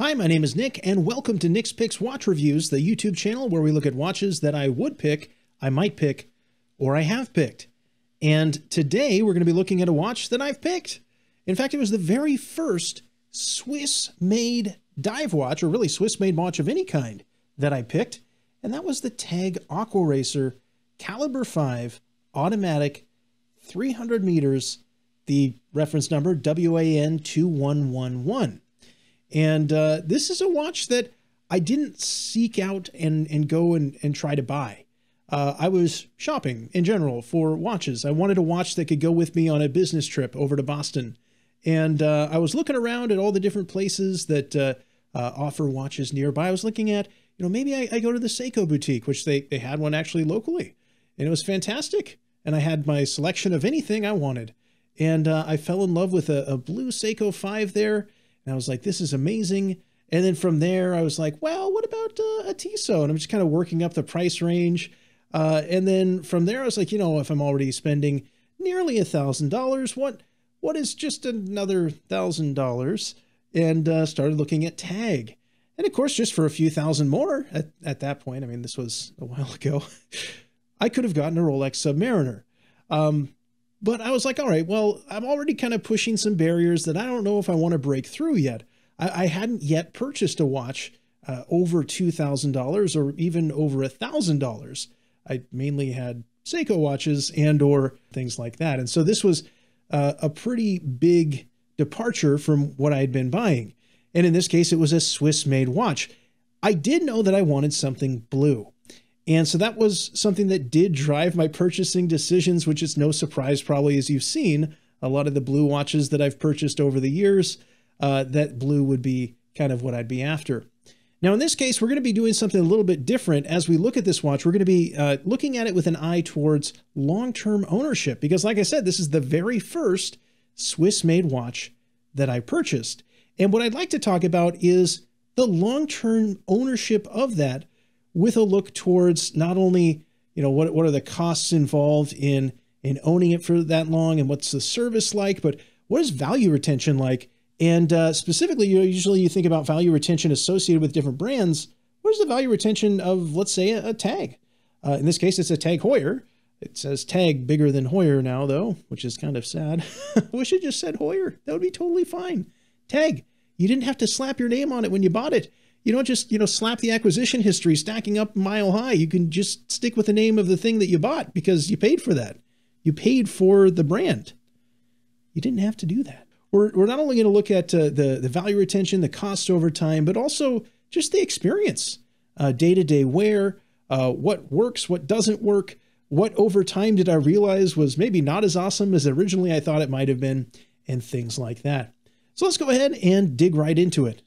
Hi, my name is Nick, and welcome to Nick's Picks Watch Reviews, the YouTube channel where we look at watches that I would pick, I might pick, or I have picked. And today we're going to be looking at a watch that I've picked. In fact, it was the very first Swiss-made dive watch, or really Swiss-made watch of any kind, that I picked, and that was the TAG Aquaracer Calibre 5 automatic 300 meters, the reference number WAN2111. And this is a watch that I didn't seek out and go and try to buy. I was shopping in general for watches. I wanted a watch that could go with me on a business trip over to Boston. And I was looking around at all the different places that offer watches nearby. I was looking at, maybe I go to the Seiko boutique, which they had one actually locally. And it was fantastic. And I had my selection of anything I wanted. And I fell in love with a blue Seiko 5 there. And I was like, this is amazing. And then from there, I was like, well, what about a Tissot? And I'm just kind of working up the price range. And then from there, I was like, if I'm already spending nearly $1,000, what is just another $1,000? And started looking at TAG. And of course, just for a few thousand more at that point, I mean, this was a while ago, I could have gotten a Rolex Submariner. But I was like, all right, well, I'm already kind of pushing some barriers that I don't know if I want to break through yet. I hadn't yet purchased a watch over $2,000 or even over $1,000. I mainly had Seiko watches and or things like that. And so this was a pretty big departure from what I had been buying. And in this case, it was a Swiss-made watch. I did know that I wanted something blue. And so that was something that did drive my purchasing decisions, which is no surprise probably, as you've seen a lot of the blue watches that I've purchased over the years, that blue would be kind of what I'd be after. Now, in this case, we're going to be doing something a little bit different. As we look at this watch, we're going to be looking at it with an eye towards long-term ownership, because like I said, this is the very first Swiss-made watch that I purchased. And what I'd like to talk about is the long-term ownership of that, with a look towards not only, what are the costs involved in owning it for that long, and what's the service like, but what is value retention like? And specifically, usually you think about value retention associated with different brands. What is the value retention of, let's say, a TAG? In this case, it's a TAG Heuer. It says TAG bigger than Heuer now, though, which is kind of sad. I wish it just said Heuer. That would be totally fine. TAG, you didn't have to slap your name on it when you bought it. You don't just, slap the acquisition history stacking up mile high. You can just stick with the name of the thing that you bought because you paid for that. You paid for the brand. You didn't have to do that. We're not only going to look at the value retention, the cost over time, but also just the experience, day-to-day wear, what works, what doesn't work, what over time did I realize was maybe not as awesome as originally I thought it might have been, and things like that. So let's go ahead and dig right into it.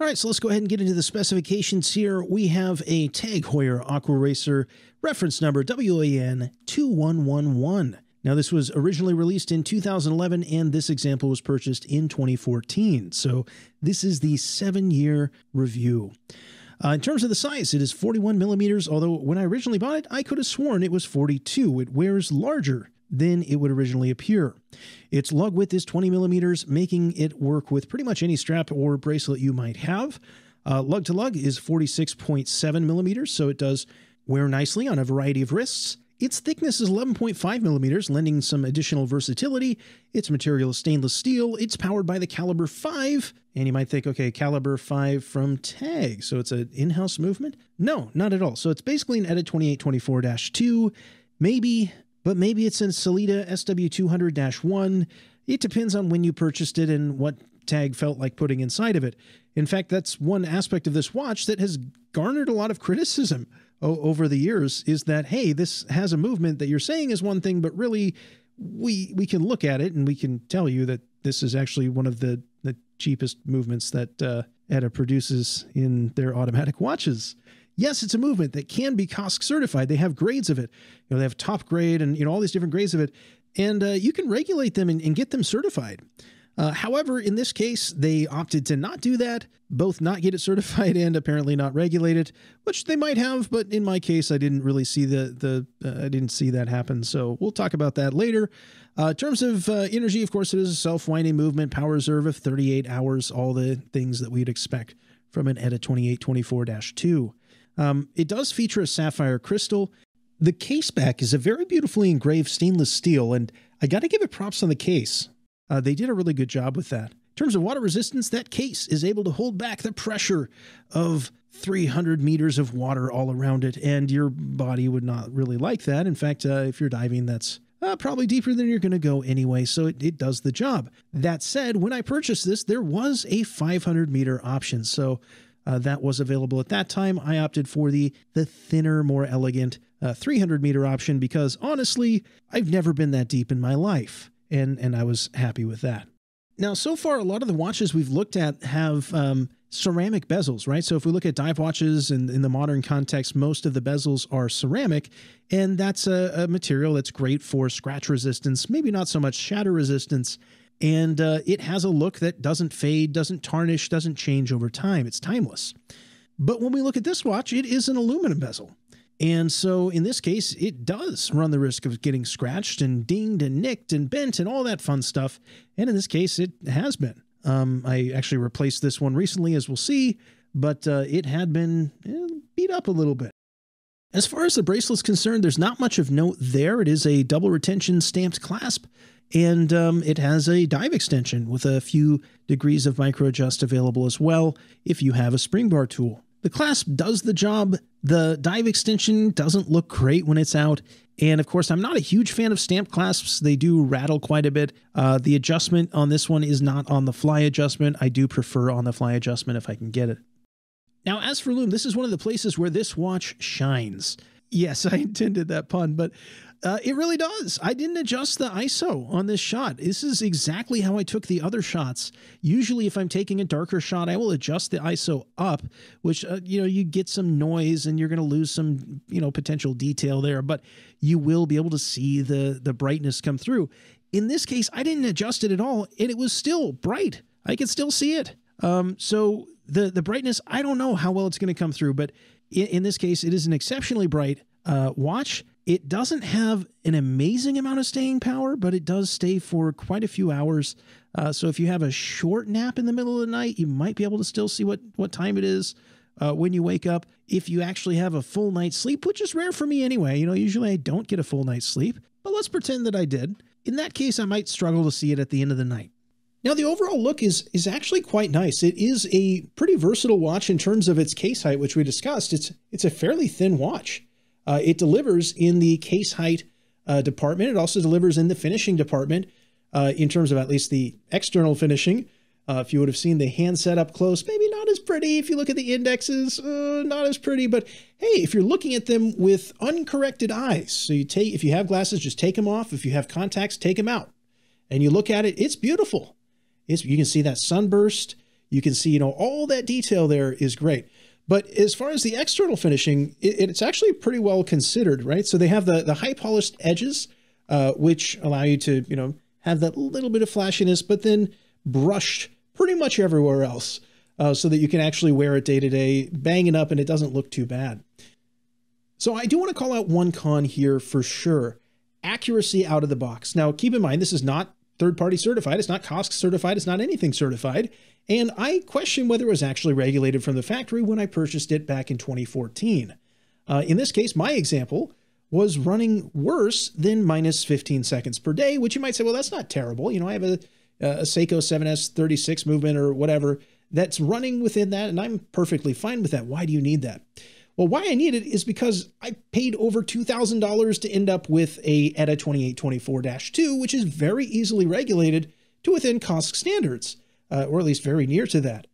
All right, so let's go ahead and get into the specifications here. We have a TAG Heuer Aquaracer, reference number WAN2111. Now, this was originally released in 2011, and this example was purchased in 2014. So this is the 7-year review. In terms of the size, it is 41 millimeters, although when I originally bought it, I could have sworn it was 42. It wears larger than it would originally appear. Its lug width is 20 millimeters, making it work with pretty much any strap or bracelet you might have. Lug to lug is 46.7 millimeters, so it does wear nicely on a variety of wrists. Its thickness is 11.5 millimeters, lending some additional versatility. Its material is stainless steel. It's powered by the Calibre 5. And you might think, okay, Calibre 5 from TAG, so it's an in-house movement? No, not at all. So it's basically an Edit 2824-2, maybe, but maybe it's in Sellita SW200-1. It depends on when you purchased it and what TAG felt like putting inside of it. In fact, that's one aspect of this watch that has garnered a lot of criticism over the years, is that, hey, this has a movement that you're saying is one thing, but really we can look at it and we can tell you that this is actually one of the cheapest movements that ETA produces in their automatic watches. Yes, it's a movement that can be COSC certified. They have grades of it. They have top grade and all these different grades of it. And you can regulate them and get them certified. However, in this case, they opted to not do that, both not get it certified and apparently not regulate it, which they might have, but in my case, I didn't really see I didn't see that happen. So we'll talk about that later. In terms of energy, of course, it is a self-winding movement, power reserve of 38 hours, all the things that we'd expect from an ETA 2824-2. It does feature a sapphire crystal. The caseback is a very beautifully engraved stainless steel, and I got to give it props on the case. They did a really good job with that. In terms of water resistance, that case is able to hold back the pressure of 300 meters of water all around it, and your body would not really like that. In fact, if you're diving, that's probably deeper than you're going to go anyway, so it does the job. That said, when I purchased this, there was a 500-meter option, so that was available at that time. I opted for the thinner, more elegant 300-meter option because, honestly, I've never been that deep in my life, and I was happy with that. Now, so far, a lot of the watches we've looked at have ceramic bezels, right? So if we look at dive watches in the modern context, most of the bezels are ceramic, and that's a material that's great for scratch resistance, maybe not so much shatter resistance, and it has a look that doesn't fade, doesn't tarnish, doesn't change over time. It's timeless. But when we look at this watch, it is an aluminum bezel. And so in this case, it does run the risk of getting scratched and dinged and nicked and bent and all that fun stuff. And in this case, it has been. I actually replaced this one recently, as we'll see, but it had been beat up a little bit. As far as the bracelet's concerned, there's not much of note there. It is a double retention stamped clasp, and it has a dive extension with a few degrees of micro adjust available as well if you have a spring bar tool. The clasp does the job. The dive extension doesn't look great when it's out. And of course, I'm not a huge fan of stamped clasps. They do rattle quite a bit. The adjustment on this one is not on the fly adjustment. I do prefer on the fly adjustment if I can get it. Now, as for Lume, this is one of the places where this watch shines. Yes, I intended that pun, but it really does. I didn't adjust the ISO on this shot. This is exactly how I took the other shots. Usually, if I'm taking a darker shot, I will adjust the ISO up, which, you get some noise and you're going to lose some, potential detail there, but you will be able to see the brightness come through. In this case, I didn't adjust it at all, and it was still bright. I could still see it. So the brightness, I don't know how well it's going to come through, but in this case, it is an exceptionally bright watch. It doesn't have an amazing amount of staying power, but it does stay for quite a few hours. So if you have a short nap in the middle of the night, you might be able to still see what time it is when you wake up. If you actually have a full night's sleep, which is rare for me anyway, usually I don't get a full night's sleep, but let's pretend that I did. In that case, I might struggle to see it at the end of the night. Now, the overall look is actually quite nice. It is a pretty versatile watch in terms of its case height, which we discussed. It's a fairly thin watch. It delivers in the case height department. It also delivers in the finishing department in terms of at least the external finishing. If you would have seen the handset up close, maybe not as pretty. If you look at the indexes, not as pretty. But hey, if you're looking at them with uncorrected eyes, so if you have glasses, just take them off. If you have contacts, take them out. And you look at it, it's beautiful. You can see that sunburst. You can see, all that detail there is great. But as far as the external finishing, it's actually pretty well considered, right? So they have the high polished edges, which allow you to, have that little bit of flashiness, but then brushed pretty much everywhere else so that you can actually wear it day to day, bang it up, and it doesn't look too bad. So I do want to call out one con here for sure. Accuracy out of the box. Now, keep in mind, this is not third-party certified. It's not COSC certified. It's not anything certified. And I question whether it was actually regulated from the factory when I purchased it back in 2014. In this case, my example was running worse than minus 15 seconds per day, which you might say, well, that's not terrible. I have a Seiko 7S36 movement or whatever that's running within that, and I'm perfectly fine with that. Why do you need that? Well, why I need it is because I paid over $2,000 to end up with a ETA 2824-2, which is very easily regulated to within COSC standards, or at least very near to that.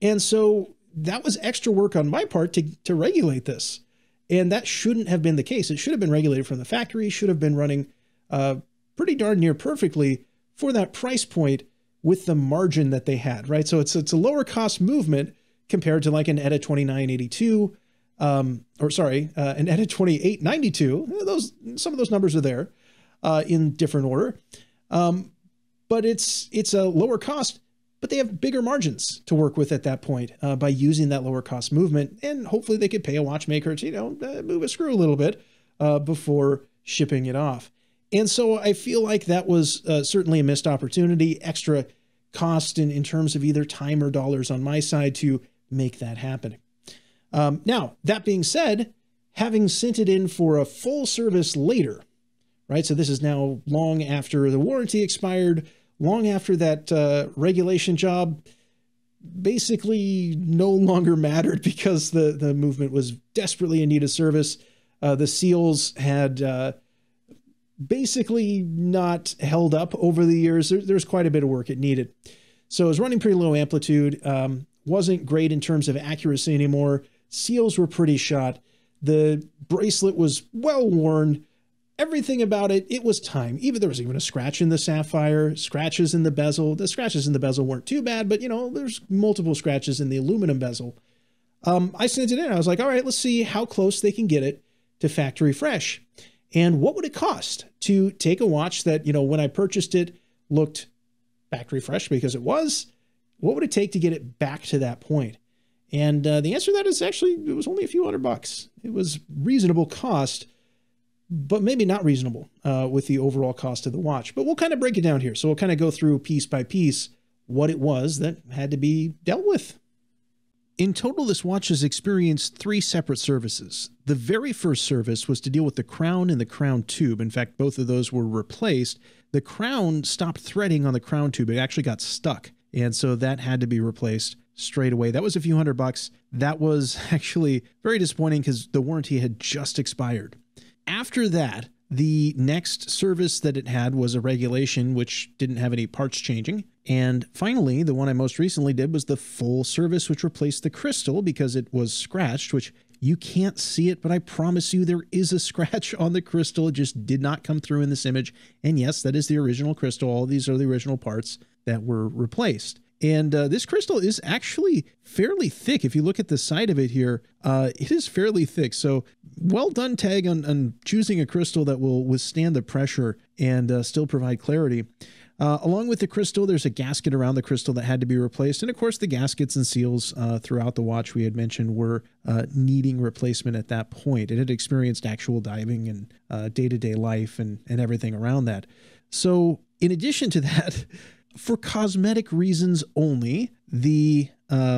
And so that was extra work on my part to regulate this. And that shouldn't have been the case. It should have been regulated from the factory, should have been running pretty darn near perfectly for that price point with the margin that they had, right? So it's a lower cost movement compared to like an ETA 2982, an ETA 2892. Some of those numbers are there in different order. But it's a lower cost, but they have bigger margins to work with at that point by using that lower cost movement. And hopefully they could pay a watchmaker to, move a screw a little bit before shipping it off. And so I feel like that was certainly a missed opportunity, extra cost in terms of either time or dollars on my side to make that happen. Now, that being said, having sent it in for a full service later, right? So this is now long after the warranty expired, long after that regulation job basically no longer mattered because the movement was desperately in need of service. The seals had basically not held up over the years. There's quite a bit of work it needed. So it was running pretty low amplitude, wasn't great in terms of accuracy anymore. Seals were pretty shot. The bracelet was well worn. Everything about it, it was time. There was even a scratch in the sapphire, scratches in the bezel. The scratches in the bezel weren't too bad, but there's multiple scratches in the aluminum bezel. I sent it in. I was like, all right, let's see how close they can get it to factory fresh. And what would it cost to take a watch that, when I purchased it, looked factory fresh because it was? What would it take to get it back to that point? And the answer to that is actually, it was only a few $100. It was reasonable cost, but maybe not reasonable with the overall cost of the watch. But we'll kind of break it down here. So we'll kind of go through piece by piece what it was that had to be dealt with. In total, this watch has experienced 3 separate services. The very first service was to deal with the crown and the crown tube. In fact, both of those were replaced. The crown stopped threading on the crown tube. It actually got stuck. And so that had to be replaced straight away. That was a few $100. That was actually very disappointing because the warranty had just expired. After that, the next service that it had was a regulation, which didn't have any parts changing. And finally, the one I most recently did was the full service, which replaced the crystal because it was scratched, which you can't see it, but I promise you there is a scratch on the crystal. It just did not come through in this image. And yes, that is the original crystal. All these are the original parts that were replaced. And this crystal is actually fairly thick. If you look at the side of it here, it is fairly thick. So well done, TAG, on choosing a crystal that will withstand the pressure and still provide clarity. Along with the crystal, there's a gasket around the crystal that had to be replaced. And of course, the gaskets and seals throughout the watch we had mentioned were needing replacement at that point. It had experienced actual diving and day-to-day life and everything around that. So in addition to that, for cosmetic reasons only, the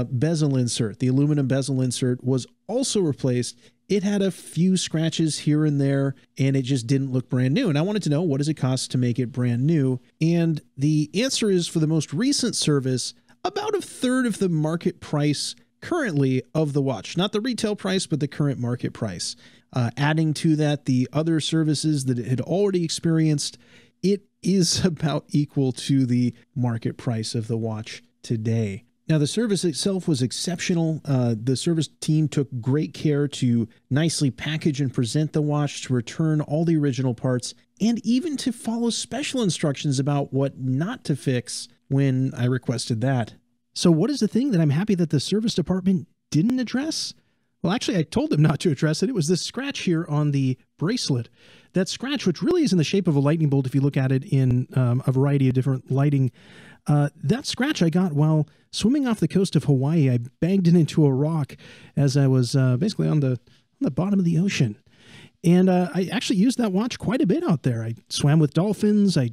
bezel insert, the aluminum bezel insert, was also replaced. It had a few scratches here and there, and it just didn't look brand new. And I wanted to know, what does it cost to make it brand new? And the answer is, for the most recent service, about 1/3 of the market price currently of the watch. Not the retail price, but the current market price. Adding to that the other services that it had already experienced, it is about equal to the market price of the watch today. Now, the service itself was exceptional. The service team took great care to nicely package and present the watch, to return all the original parts, and even to follow special instructions about what not to fix when I requested that. So what is the thing that I'm happy that the service department didn't address? Well, actually, I told them not to address it. It was this scratch here on the bracelet. That scratch, which really is in the shape of a lightning bolt if you look at it in a variety of different lighting, that scratch I got while swimming off the coast of Hawaii. I banged it into a rock as I was basically on the bottom of the ocean. And I actually used that watch quite a bit out there. I swam with dolphins. I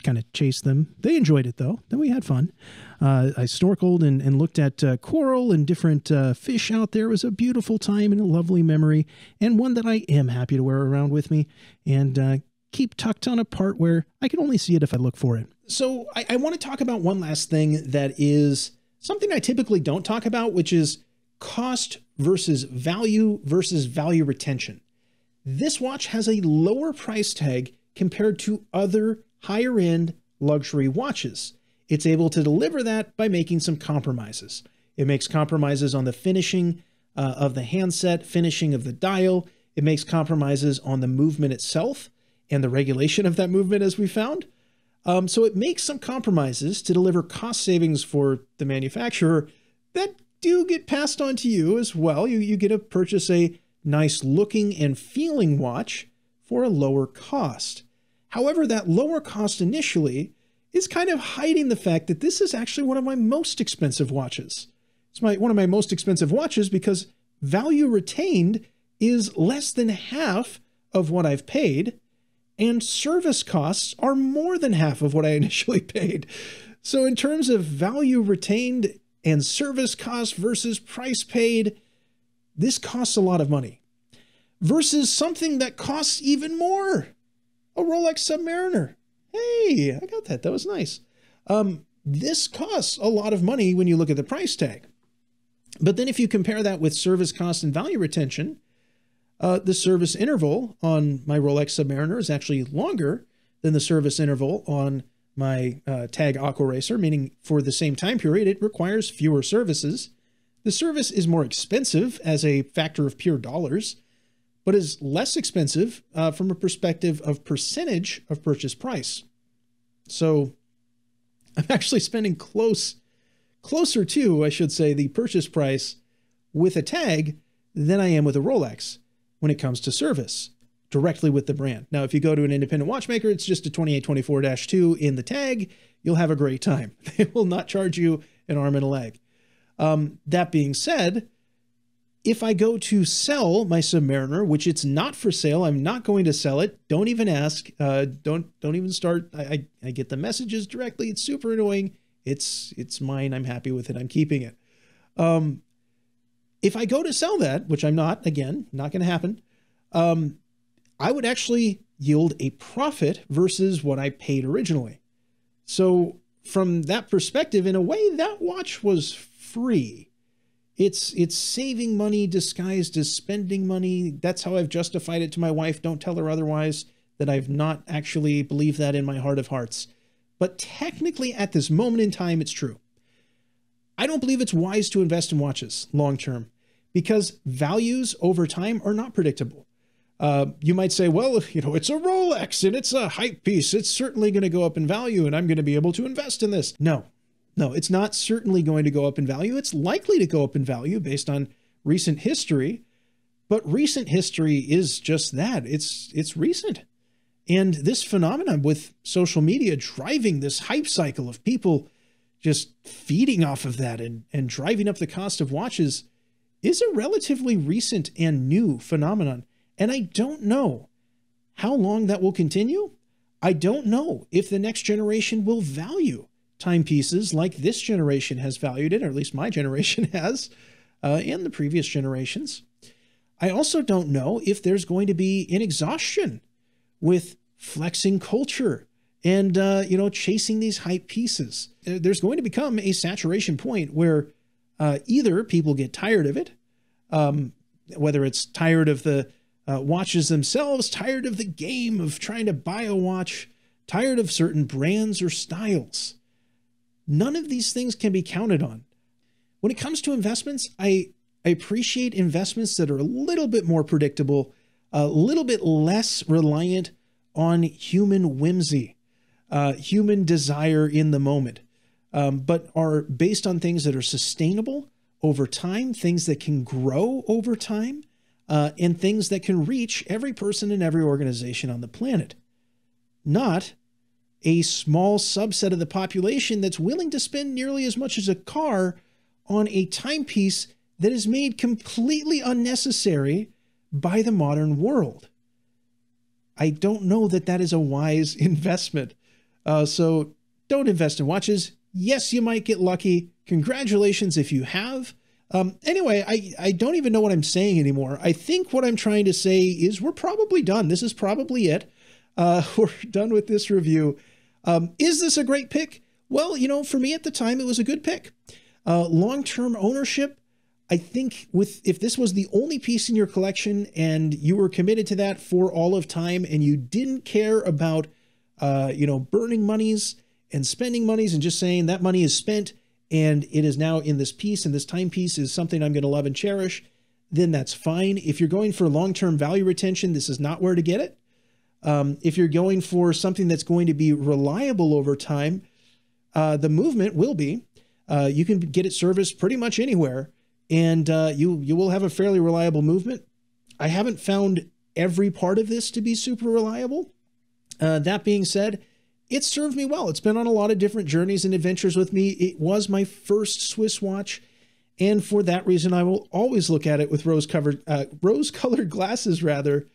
kind of chased them. They enjoyed it, though. Then we had fun. I snorkeled and looked at coral and different fish out there. It was a beautiful time and a lovely memory, and one that I am happy to wear around with me and keep tucked on a part where I can only see it if I look for it. So I want to talk about one last thing that is something I typically don't talk about, which is cost versus value retention. This watch has a lower price tag compared to other higher-end luxury watches. It's able to deliver that by making some compromises. It makes compromises on the finishing of the handset, finishing of the dial. It makes compromises on the movement itself and the regulation of that movement, as we found. So it makes some compromises to deliver cost savings for the manufacturer that do get passed on to you as well. You get to purchase a nice looking and feeling watch for a lower cost. However, that lower cost initially is kind of hiding the fact that this is actually one of my most expensive watches. It's one of my most expensive watches because value retained is less than half of what I've paid, and service costs are more than half of what I initially paid. So in terms of value retained, and service cost versus price paid, this costs a lot of money. Versus something that costs even more, a Rolex Submariner. Hey, I got that. That was nice. This costs a lot of money when you look at the price tag. But then if you compare that with service cost and value retention, the service interval on my Rolex Submariner is actually longer than the service interval on my TAG Aquaracer, meaning for the same time period, it requires fewer services. The service is more expensive as a factor of pure dollars, but is less expensive from a perspective of percentage of purchase price. So I'm actually spending closer to, I should say, the purchase price with a tag than I am with a Rolex when it comes to service directly with the brand. Now, if you go to an independent watchmaker, it's just a 2824-2 in the tag. You'll have a great time. They will not charge you an arm and a leg. That being said, if I go to sell my Submariner, which it's not for sale, I'm not going to sell it. Don't even ask. Don't even start. I get the messages directly. It's super annoying. It's mine. I'm happy with it. I'm keeping it. If I go to sell that, which I'm not, again, not going to happen, I would actually yield a profit versus what I paid originally. So from that perspective, in a way, that watch was free. It's saving money disguised as spending money. That's how I've justified it to my wife. Don't tell her otherwise, that I've not actually believed that in my heart of hearts. But technically, at this moment in time, it's true. I don't believe it's wise to invest in watches long term because values over time are not predictable. You might say, well, you know, it's a Rolex and it's a hype piece. It's certainly going to go up in value and I'm going to be able to invest in this. No, it's not certainly going to go up in value. It's likely to go up in value based on recent history, but recent history is just that. It's recent. And this phenomenon with social media driving this hype cycle of people just feeding off of that and driving up the cost of watches is a relatively recent and new phenomenon. And I don't know how long that will continue. I don't know if the next generation will value timepieces like this generation has valued it, or at least my generation has, and the previous generations. I also don't know if there's going to be an exhaustion with flexing culture and, chasing these hype pieces. There's going to become a saturation point where either people get tired of it, whether it's tired of the watches themselves, tired of the game of trying to buy a watch, tired of certain brands or styles. None of these things can be counted on. When it comes to investments, I appreciate investments that are a little bit more predictable, a little bit less reliant on human whimsy, human desire in the moment, but are based on things that are sustainable over time, things that can grow over time, and things that can reach every person in every organization on the planet. Not a small subset of the population that's willing to spend nearly as much as a car on a timepiece that is made completely unnecessary by the modern world. I don't know that that is a wise investment. So don't invest in watches. Yes, you might get lucky. Congratulations if you have. Anyway, I don't even know what I'm saying anymore. I think what I'm trying to say is we're probably done. This is probably it. We're done with this review. Is this a great pick? Well, for me at the time, it was a good pick. Long-term ownership, I think if this was the only piece in your collection and you were committed to that for all of time and you didn't care about, burning monies and spending monies and just saying that money is spent and it is now in this piece and this timepiece is something I'm going to love and cherish, then that's fine. If you're going for long-term value retention, this is not where to get it. If you're going for something that's going to be reliable over time, the movement will be, you can get it serviced pretty much anywhere and you will have a fairly reliable movement. I haven't found every part of this to be super reliable. That being said, it served me well. It's been on a lot of different journeys and adventures with me. It was my first Swiss watch. And for that reason, I will always look at it with rose-colored glasses rather,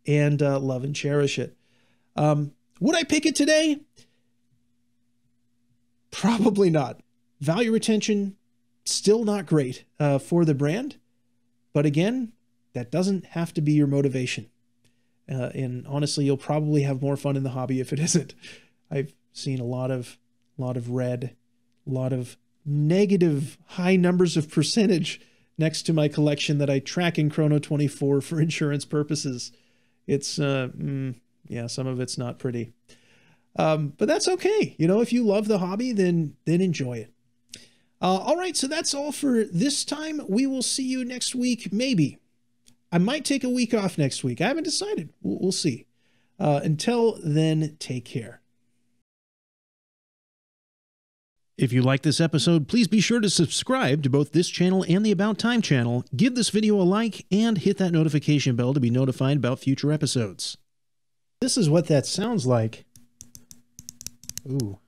and love and cherish it. Would I pick it today? Probably not. Value retention, Still not great for the brand. But again, that doesn't have to be your motivation. And honestly, you'll probably have more fun in the hobby if it isn't. I've seen a lot of red, a lot of negative high numbers of percentage next to my collection that I track in Chrono 24 for insurance purposes. It's, yeah, some of it's not pretty. But that's okay. You know, if you love the hobby, then enjoy it. All right, so that's all for this time. We will see you next week, maybe. I might take a week off next week. I haven't decided. We'll see. Until then, take care. If you like this episode, please be sure to subscribe to both this channel and the About Time channel, give this video a like, and hit that notification bell to be notified about future episodes. This is what that sounds like. Ooh.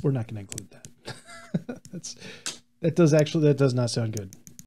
We're not going to include that. That does not sound good.